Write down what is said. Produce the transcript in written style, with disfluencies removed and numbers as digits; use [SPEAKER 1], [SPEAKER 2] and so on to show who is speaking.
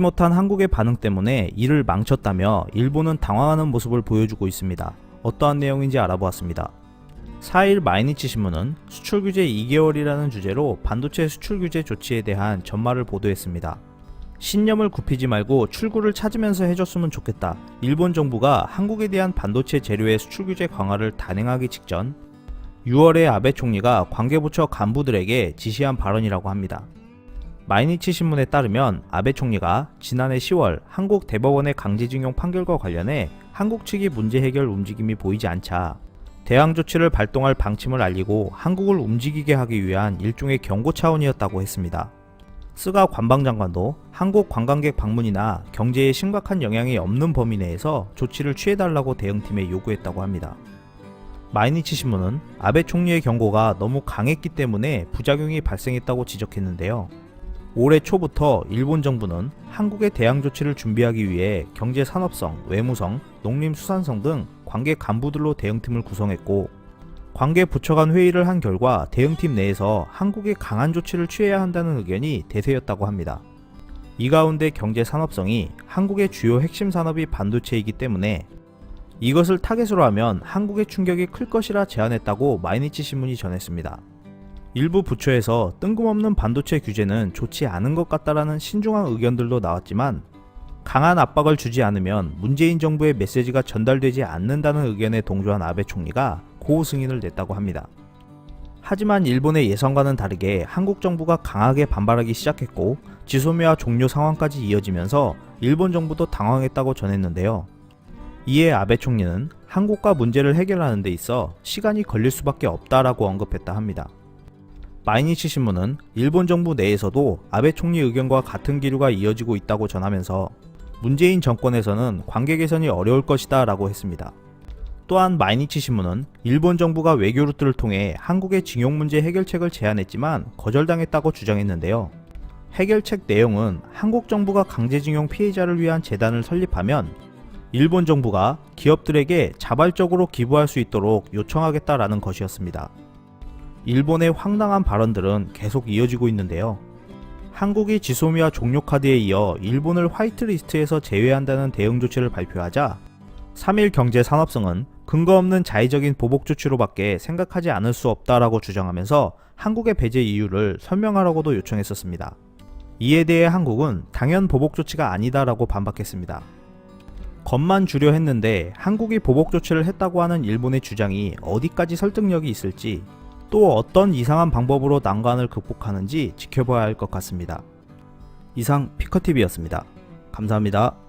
[SPEAKER 1] 못한 한국의 반응 때문에 이를 망쳤다며 일본은 당황하는 모습을 보여주고 있습니다. 어떠한 내용인지 알아보았습니다. 4일 마이니치 신문은 수출 규제 2개월이라는 주제로 반도체 수출 규제 조치에 대한 전말을 보도했습니다. 신념을 굽히지 말고 출구를 찾으면서 해줬으면 좋겠다. 일본 정부가 한국에 대한 반도체 재료의 수출 규제 강화를 단행하기 직전 6월에 아베 총리가 관계부처 간부들에게 지시한 발언이라고 합니다. 마이니치 신문에 따르면 아베 총리가 지난해 10월 한국 대법원의 강제징용 판결과 관련해 한국 측이 문제 해결 움직임이 보이지 않자 대항 조치를 발동할 방침을 알리고 한국을 움직이게 하기 위한 일종의 경고 차원이었다고 했습니다. 스가 관방장관도 한국 관광객 방문이나 경제에 심각한 영향이 없는 범위 내에서 조치를 취해달라고 대응팀에 요구했다고 합니다. 마이니치 신문은 아베 총리의 경고가 너무 강했기 때문에 부작용이 발생했다고 지적했는데요. 올해 초부터 일본 정부는 한국의 대항 조치를 준비하기 위해 경제산업성, 외무성, 농림수산성 등 관계 간부들로 대응팀을 구성했고 관계 부처 간 회의를 한 결과 대응팀 내에서 한국에 강한 조치를 취해야 한다는 의견이 대세였다고 합니다. 이 가운데 경제산업성이 한국의 주요 핵심 산업이 반도체이기 때문에 이것을 타겟으로 하면 한국의 충격이 클 것이라 제안했다고 마이니치 신문이 전했습니다. 일부 부처에서 뜬금없는 반도체 규제는 좋지 않은 것 같다라는 신중한 의견들도 나왔지만 강한 압박을 주지 않으면 문재인 정부의 메시지가 전달되지 않는다는 의견에 동조한 아베 총리가 고호 승인을 냈다고 합니다. 하지만 일본의 예상과는 다르게 한국 정부가 강하게 반발하기 시작했고 지소미아 종료 상황까지 이어지면서 일본 정부도 당황했다고 전했는데요. 이에 아베 총리는 한국과 문제를 해결하는 데 있어 시간이 걸릴 수밖에 없다라고 언급했다 합니다. 마이니치 신문은 일본 정부 내에서도 아베 총리 의견과 같은 기류가 이어지고 있다고 전하면서 문재인 정권에서는 관계 개선이 어려울 것이다 라고 했습니다. 또한 마이니치 신문은 일본 정부가 외교 루트를 통해 한국의 징용 문제 해결책을 제안했지만 거절당했다고 주장했는데요. 해결책 내용은 한국 정부가 강제징용 피해자를 위한 재단을 설립하면 일본 정부가 기업들에게 자발적으로 기부할 수 있도록 요청하겠다라는 것이었습니다. 일본의 황당한 발언들은 계속 이어지고 있는데요. 한국이 지소미아 종료 카드에 이어 일본을 화이트리스트에서 제외한다는 대응 조치를 발표하자 3일 경제산업성은 근거 없는 자의적인 보복 조치로밖에 생각하지 않을 수 없다라고 주장하면서 한국의 배제 이유를 설명하라고도 요청했었습니다. 이에 대해 한국은 당연 보복 조치가 아니다라고 반박했습니다. 겉만 주려 했는데 한국이 보복 조치를 했다고 하는 일본의 주장이 어디까지 설득력이 있을지 또 어떤 이상한 방법으로 난관을 극복하는지 지켜봐야 할 것 같습니다. 이상 피커TV였습니다. 감사합니다.